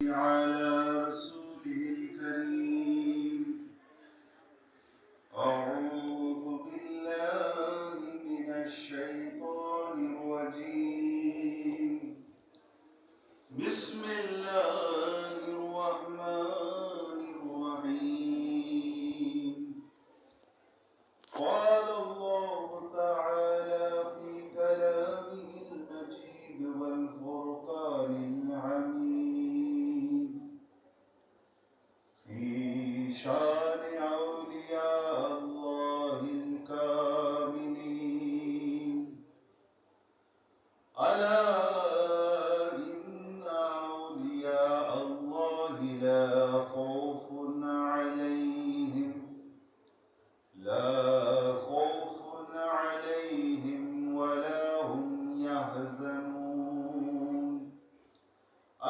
على رسوله الكريم. أعوذ بالله من الشيطان الرجيم. بسم الله الرحمن الرحيم. قال الله تعالى في كلامه المجيد والفرقان الحميد في شان أولياء الله الكاملين. ألا إن أولياء الله لا خوف عليهم ولا هم يحزنون.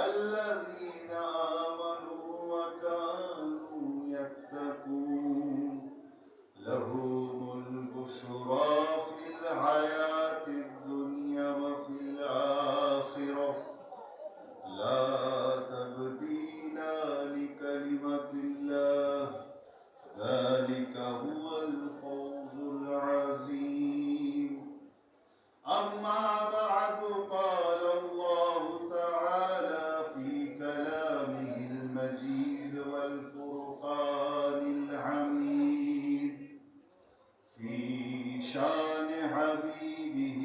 الذين آمنوا وكانوا يتقون لهم البشرى في الحياة الدنيا وفي الآخرة لا تبديل لكلمة الله ذلك هو الفوز العظيم. أما بعد قال الله تعالى في كلامه المجيد والفرقان الحميد في شان حبيبه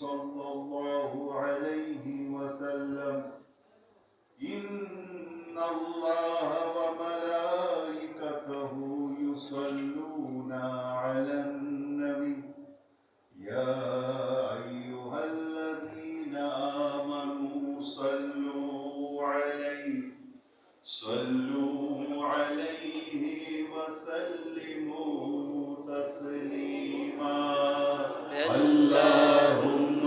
صلى الله عليه وسلم. إن الله وملائكته يصلون على النبي يا أيها الذين آمنوا صلوا عليه وسلموا تسليما. اللهم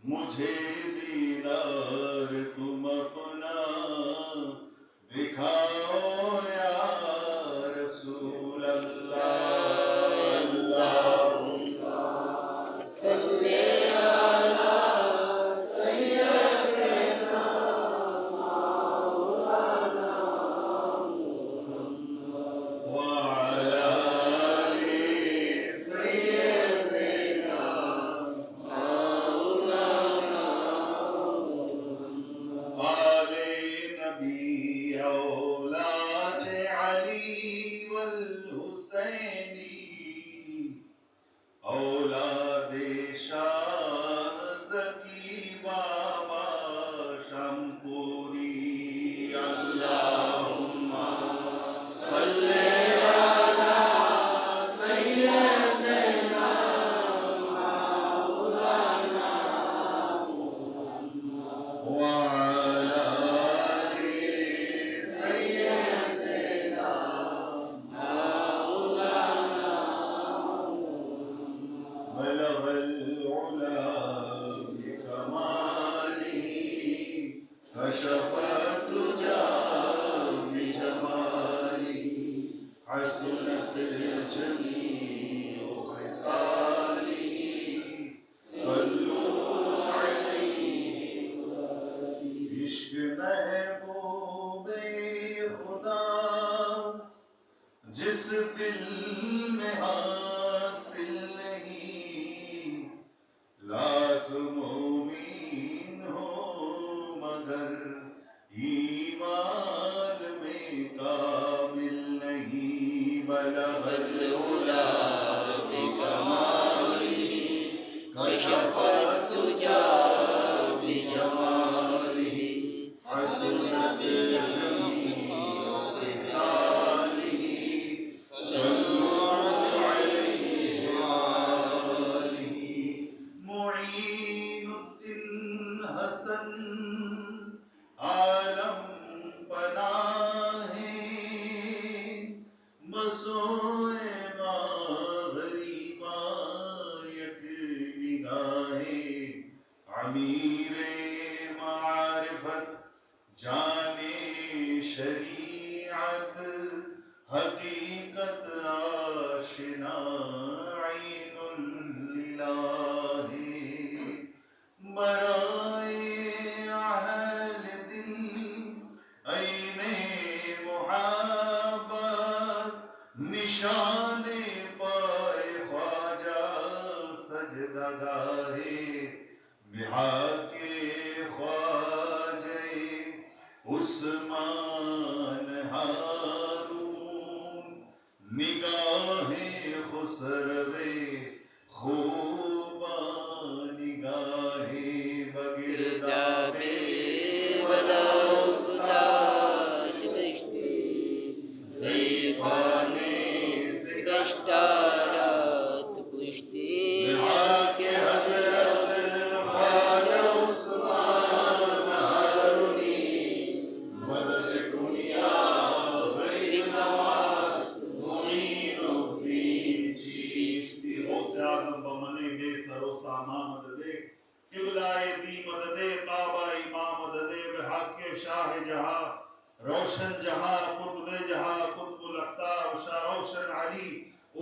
मुझे दीदार तुम अपना दिखाओ या रसूल अल्लाह। अल्लाहुम्मा सल्ली अला सय्यदिना मौलाना मुहम्मद व अला आलि सय्यदिना औलाद अली वल हुसैनी औलाद शाह ज़की बाबा शमपुरी। अल्लाहुम्मा सल्ली अला सय्यदिना मौलाना मुहम्मद व حسنت جميع خصاله صلوا عليه. इश्क महबूबे खुदा जिस दिल में हासिल नहीं, लाख मोमीन हो मगर ईमान में कामिल नहीं। बलगल उला बिकमालिही कशफत तुजा बिजमालिही हसनत जमीउ खिसालिही सल्लू अलैहि व आलिही। मुईनुद्दीन हसन मीरे मारिफत जाने शरीअत हकीकत आशिना ऐनुल इलाही बराए अहल दिल ऐने मुहब्बत निशाने पाए ख्वाजा सजदगाहे बिहाके ख्वाजे उस्मान हारून निगाहे खुसरवे खूबा निगाहे बगिरदाबे बदाउदाद बिश्ती ज़ैफ़ाने सिकश्तारात पुश्ती बिहाके हज़रत ख्वाजा उस्मान हारूनी मदद दुनिया गरीब नवाज मुईनुद्दीन चिश्ती गौसे आज़म बमने बे सरो सामा मददे किबलाए दी मददे काबा इमाम मददे बिहाके शाह जहां रोशन जहां कुतुबे जहां कुतुबुल अख्तार शाह रोशन अली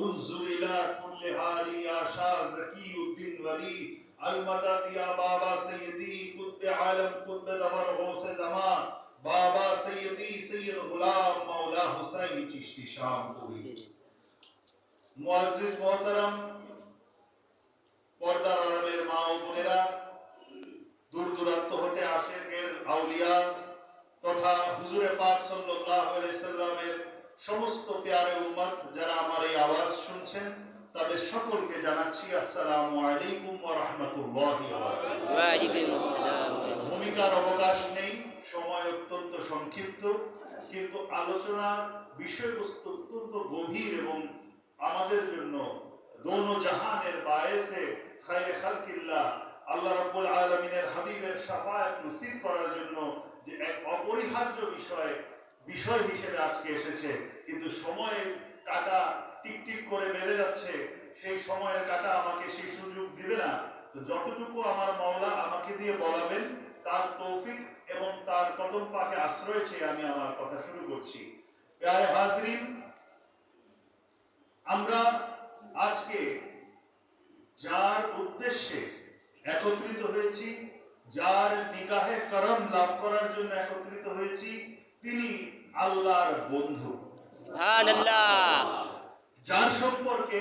उन्जुल इला कुल्ले हाली या शाह ज़कीउद्दीन वली अल मदद या बाबा सैयदी कुतुब आलम कुतुब दवर गौसे ज़मान बाबा सैयदी सैयद गुलाम मौला हुसैन चिश्ती शामपुरी मुअज़्ज़िज़ मोहतरम पर्दार आড়ালের মা ও বোনেরা দূর দূরান্ত হতে আশিকের আউলিয়া তথা হুজুরে পাক সাল্লাল্লাহু আলাইহি সাল্লামের সমস্ত প্যারে উম্মত যারা আমার এই আওয়াজ শুনছেন তাদের সকলকে জানাচ্ছি আসসালামু আলাইকুম ওয়া রাহমাতুল্লাহি ওয়া বারাকাতুহু। ওয়া আলাইকুমুস সালাম। ভূমিকার অবকাশ নেই, সময় অত্যন্ত সংক্ষিপ্ত, কিন্তু আলোচনার বিষয়বস্তু অত্যন্ত গভীর এবং আমাদের জন্য দোনো জাহানের বায়েসে খায়রে খালকিল্লাহ আল্লাহ রাব্বুল আলামিনের হাবিবের শাফায়াত নসিব করার জন্য যে এক অপরিহার্য বিষয় হিসেবে আজকে এসেছে, কিন্তু সময়ের কাঁটা টিকটিক করে বেড়ে যাচ্ছে, সেই সময়ের কাঁটা আমাকে সেই সুযোগ দিবে না। তো যতটুকু আমার মাওলা আমাকে দিয়ে বলাবেন তার তৌফিক এবং তার কদম পাকে আশ্রয় চেয়ে আমি আমার কথা শুরু করছি। প্যারে হাজরিন, আমরা আজকে যার উদ্দেশ্যে একত্রিত হয়েছি, যার নিগাহে করম লাভ করার জন্য একত্রিত হয়েছি, তিনি আল্লাহর বন্ধু, সুবহানাল্লাহ। যার সম্পর্কে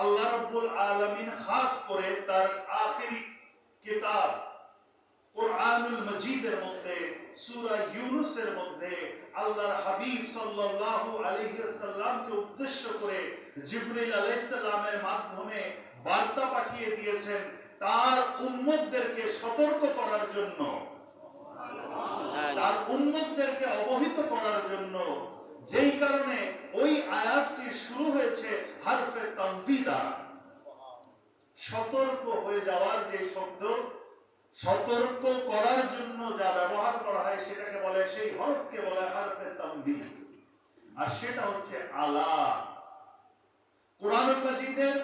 আল্লাহ রাব্বুল আলামিন খাস করে তার আখিরি কিতাব কুরআনুল মজিদের মধ্যে সূরা ইউনূসের মধ্যে আল্লাহর হাবিব সাল্লাল্লাহু আলাইহি ওয়াসাল্লামকে উদ্দেশ্য করে জিবরিল আলাইহিস সালামের মাধ্যমে বার্তা পাঠিয়ে দিয়েছেন তার উম্মতদেরকে সতর্ক করার জন্য, তার উম্মতদেরকে অবহিত করার জন্য, যেই কারণে ওই আয়াতটি শুরু হয়েছে হরফে তানবিদা। সতর্ক হয়ে যাওয়ার যে শব্দ, সতর্ক করার জন্য যা ব্যবহার করা হয় সেটাকে বলে, সেই হরফকে বলে হরফে তানবিহ, আর সেটা হচ্ছে আলা। কুরআনুল মাজিদের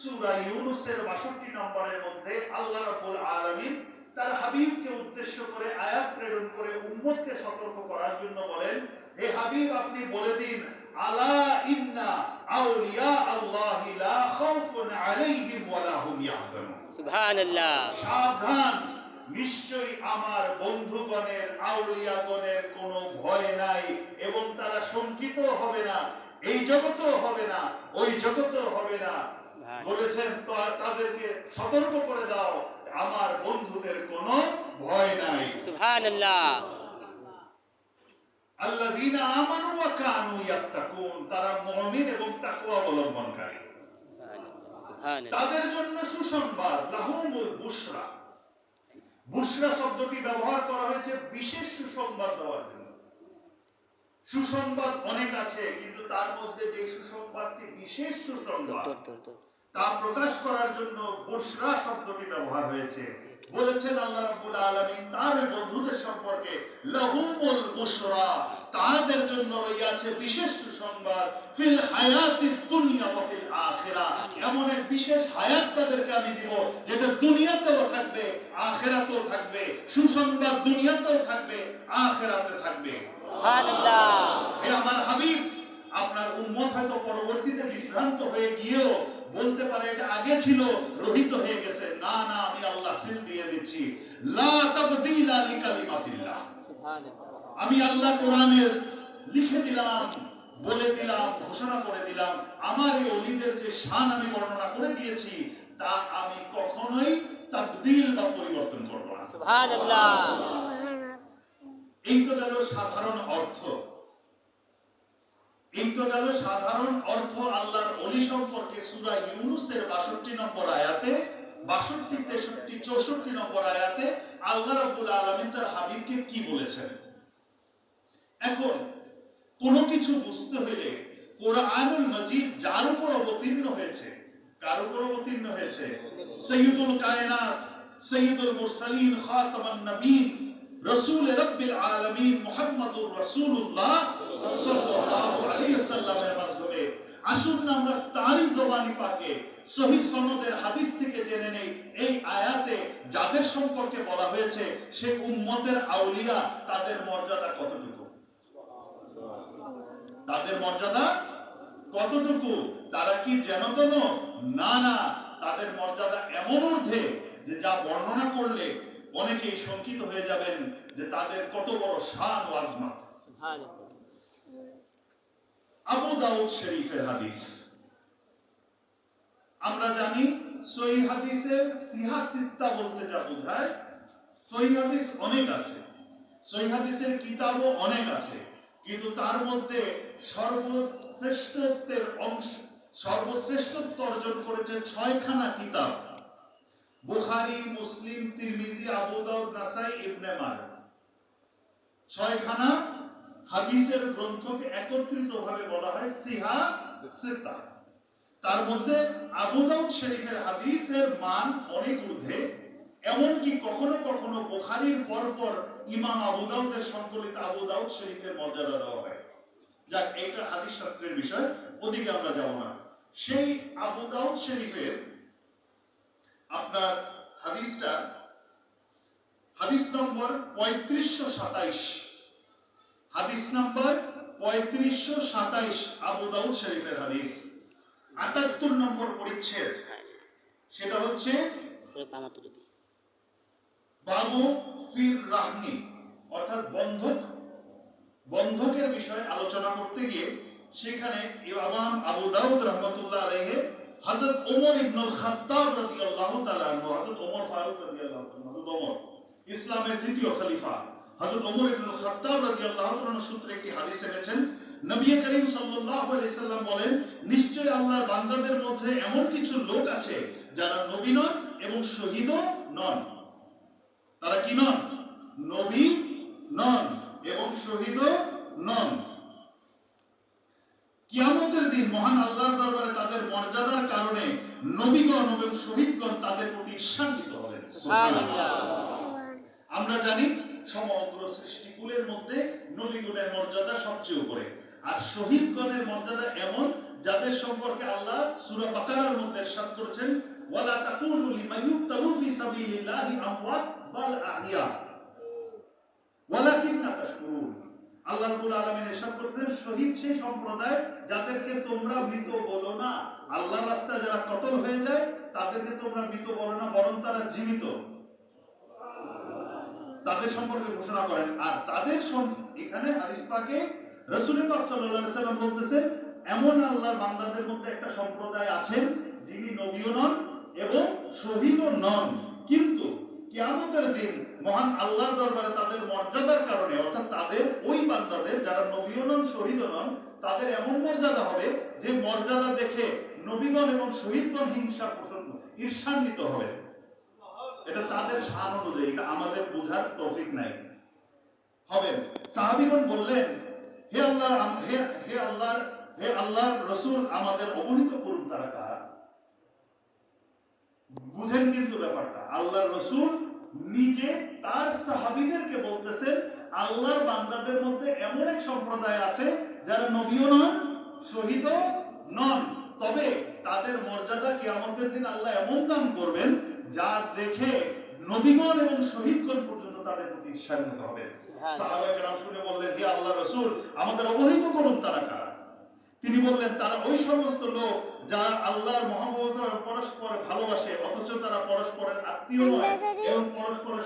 সূরা ইউনূসের 62 নম্বরের মধ্যে আল্লাহ রাব্বুল আলামিন তার হাবিবকে উদ্দেশ্য করে আয়াত প্রেরণ করে উম্মতকে সতর্ক করার জন্য বলেন, হে হাবিব আপনি বলে দিন, আলা ইন্না আউলিয়া আল্লাহি লা খাউফুন আলাইহিম ওয়া লা হুম ইয়াহজানুন। সুবহানাল্লাহ। সাবধান, নিশ্চয়ই আমার বন্ধুগণের, আউলিয়াগণের কোনো ভয় নাই এবং তারা শঙ্কিত হবে না, এই জগতেও হবে না, ওই জগতেও হবে না। বলেছেন তো তাদেরকে সতর্ক করে দাও, আমার বন্ধুদের কোনো ভয় নাই। সুবহানাল্লাহ। আল্লাযীনা আমানু ওয়া কানু ইয়াত্তাকুন, তারা মুমিন এবং তাকওয়া অবলম্বনকারী। সুবহানাল্লাহ। তাদের জন্য সুসংবাদ, লাহুমুল বুশরা। বুশরা শব্দটি ব্যবহার করা হয়েছে বিশেষ সুসংবাদ দেওয়ার জন্য। সুসংবাদ অনেক আছে, কিন্তু তার মধ্যে যে সুসংবাদটি বিশেষ সুসংবাদ তা প্রকাশ করার জন্য বুশরা শব্দটি ব্যবহার হয়েছে। বলেছেন আল্লাহ রাব্বুল আলামিন তার ওই বন্ধুদের সম্পর্কে, লাহুমুল বুশরা, তাদের জন্য রয়েছে বিশেষ সুসংবাদ, ফিল হায়াতিদ দুনিয়া ওয়া ফিল আখিরাহ, এমন এক বিশেষ হায়াত তাদেরকে আমি দিব যেটা দুনিয়াতেও থাকবে, আখিরাতেও থাকবে। সুসংবাদ দুনিয়াতেও থাকবে, আখিরাতে থাকবে। সুবহানাল্লাহ। হে আমার হাবিব, আপনার উম্মত হয়তো পরবর্তীতে বিভ্রান্ত হয়ে গিয়েও বলতে পারে এটা আগে ছিল, রহিত হয়ে গেছে। না না, আমি আল্লাহ সিল দিয়ে দিচ্ছি, লা তাবদীলা লিকালিমাতিল্লাহ। সুবহানাল্লাহ। আমি আল্লাহ কোরআনের লিখে দিলাম, বলে দিলাম, ঘোষণা করে দিলাম, আমার এই ওলিদের যে শান আমি বর্ণনা করে দিয়েছি তা আমি কখনোই তাবদীল বা পরিবর্তন করব না। সুবহানাল্লাহ। এই তো গেল সাধারণ অর্থ। এই তো গেল সাধারণ অর্থ আল্লাহর ওলি সম্পর্কে সূরা ইউনূসের 62 নম্বর আয়াতে, 62, 63, 64 নম্বর আয়াতে আল্লাহ রাব্বুল আলামিন তার হাবিবকে কি বলেছেন। এখন কোন কিছু বুঝতে হলে কোরআনুল মাজিদ যার উপর অবতীর্ণ হয়েছে, কার উপর অবতীর্ণ হয়েছে? সাইয়্যিদুল কায়নাত, সাইয়্যিদুল মুরসালিন, খাতামান নবীন, রাসূল রাব্বিল আলামিন মুহাম্মদুর রাসূলুল্লাহ সাল্লাল্লাহু আলাইহি ওয়াসাল্লামের মাধ্যমে। আসুন না আমরা তারই জবানি পাকে সহিহ সনদের হাদিস থেকে জেনে নেই এই আয়াতে যাদের সম্পর্কে বলা হয়েছে সেই উম্মতের আউলিয়া, তাদের মর্যাদা কতটুকু, তাদের মর্যাদা কতটুকু। তারা কি যেন তেন? না না, তাদের মর্যাদা এমন ঊর্ধ্বে যে যা বর্ণনা করলে অনেকেই শঙ্কিত হয়ে যাবেন যে তাদের কত বড় শান ও আজমত। সুবহানাল্লাহ। আবু দাউদ শরীফের হাদিস আমরা জানি, সহিহ হাদিসের সিহা সিত্তা বলতে যা বোঝায়, সহিহ হাদিস অনেক আছে, সহিহ হাদিসের কিতাবও অনেক আছে, কিন্তু তার মধ্যে সর্বশ্রেষ্ঠত্বের অংশ, সর্বশ্রেষ্ঠত্ব অর্জন করেছে 6খানা কিতাব: বুখারী, মুসলিম, তিরমিজি, আবু দাউদ, নাসাই, ইবনে মাজাহ। 6খানা হাদিসের গ্রন্থকে একত্রিতভাবে বলা হয় সিহা সিত্তা। তার মধ্যে আবু দাউদ শরীফের হাদিসের মান অনেক ঊর্ধ্বে, এমনকি কখনো কখনো বুখারীর পরপর ইমাম আবু দাউদের সংকলিত আবু দাউদ শরীফের মর্যাদা দেওয়া হয়। যাক, এটা হাদিস শাস্ত্রের বিষয়, ওদিকে আমরা যাব না। সেই আবু দাউদ শরীফের আপনার হাদিসটা, হাদিস নম্বর 3527, হাদিস নম্বর 3527 আবু দাউদ শরীফের হাদিস, 78 নম্বর পরিচ্ছেদ, সেটা হচ্ছে বাবু ফির রাহনি, অর্থাৎ বন্ধকের বিষয়ে আলোচনা করতে গিয়ে সেখানে ইমাম আবু দাউদ রাহমাতুল্লাহ আলাইহি হযরত ওমর ইবনুল খাত্তাব রাদিয়াল্লাহু তাআলা আনহু, হযরত ওমর ফারুক রাদিয়াল্লাহু তাআলা, হযরত ওমর ইসলামের দ্বিতীয় খলিফা, হযরত ওমর ইবনুল খাত্তাব রাদিয়াল্লাহু তাআলা সূত্রে একটি হাদিস এনেছেন। নবী করিম সাল্লাল্লাহু আলাইহি সাল্লাম বলেন, নিশ্চয় আল্লাহর বান্দাদের মধ্যে এমন কিছু লোক আছে যারা নবী নন এবং শহীদও নন। তারা কি নন? নবী নন এবং শহীদও নন। কিয়ামতের দিন মহান আল্লাহর দরবারে তাদের মর্যাদার কারণে নবীগণ এবং শহীদগণ তাদের প্রতি ঈর্ষান্বিত হবেন। সুবহানাল্লাহ। আমরা জানি সমগ্র সৃষ্টিকুলের মধ্যে নবীগণের মর্যাদা সবচেয়ে উপরে, আর শহীদগণের মর্যাদা এমন যাদের সম্পর্কে আল্লাহ সূরা বাকারার মধ্যে ইরশাদ করেছেন, ওয়ালা তাকুলু লিমান ইউকতালু ফি সাবিলিল্লাহি আমওয়াত বাল আহইয়া ওয়ালাকিন্না তাশকুরুন। আল্লাহ রাব্বুল আলামিন ইরশাদ করেছেন, শহীদ সেই সম্প্রদায় যাদেরকে তোমরা মৃত বলো না। আল্লাহর রাস্তায় যারা কতল হয়ে যায় তাদেরকে তোমরা মৃত বলো না, বরং তারা জীবিত, তাদের সম্পর্কে ঘোষণা করেন। আর তাদের এখানে হাদিস পাকে রাসূল পাক সাল্লাল্লাহু আলাইহি সাল্লাম বলতেছেন, এমন আল্লাহর বান্দাদের মধ্যে একটা সম্প্রদায় আছেন যিনি নবীও নন এবং শহীদও নন, কিন্তু কিয়ামতের দিন মহান আল্লাহর দরবারে তাদের মর্যাদার কারণে, অর্থাৎ তাদের ওই বান্দাদের যারা নবীও নন শহীদও নন, তাদের এমন মর্যাদা হবে যে মর্যাদা দেখে নবীগণ এবং শহীদগণ হিংসা পোষণ, ঈর্ষান্বিত হবে। এটা তাদের শান অনুযায়ী, এটা আমাদের বোঝার তৌফিক নাই। হবেন সাহাবীগণ বললেন, হে আল্লাহ, হে আল্লাহর রাসূল, আমাদের অবহিত করুন তারা কারা। বুঝেন কিন্তু ব্যাপারটা, আল্লাহর রাসূল নিজে তার সাহাবীদেরকে বলতেছেন আল্লাহর বান্দাদের মধ্যে এমন এক সম্প্রদায় আছে যারা নবীও নন, শহীদও নন, তবে তাদের মর্যাদা কিয়ামতের দিন আল্লাহ এমন দান করবেন যা দেখে নবীগণ এবং শহীদগণ পর্যন্ত তাদের প্রতি ঈর্ষান্বিত হবে। সাহাবায়ে কেরাম শুনে বললেন, হে আল্লাহর রাসূল, আমাদের অবহিত করুন তারা কারা। তিনি বললেন, তারা ওই সমস্ত লোক যারা আল্লাহর মহব্বত পরস্পর ভালোবাসে অথচ তারা পরস্পরের আত্মীয় নয় এবং পরস্পরের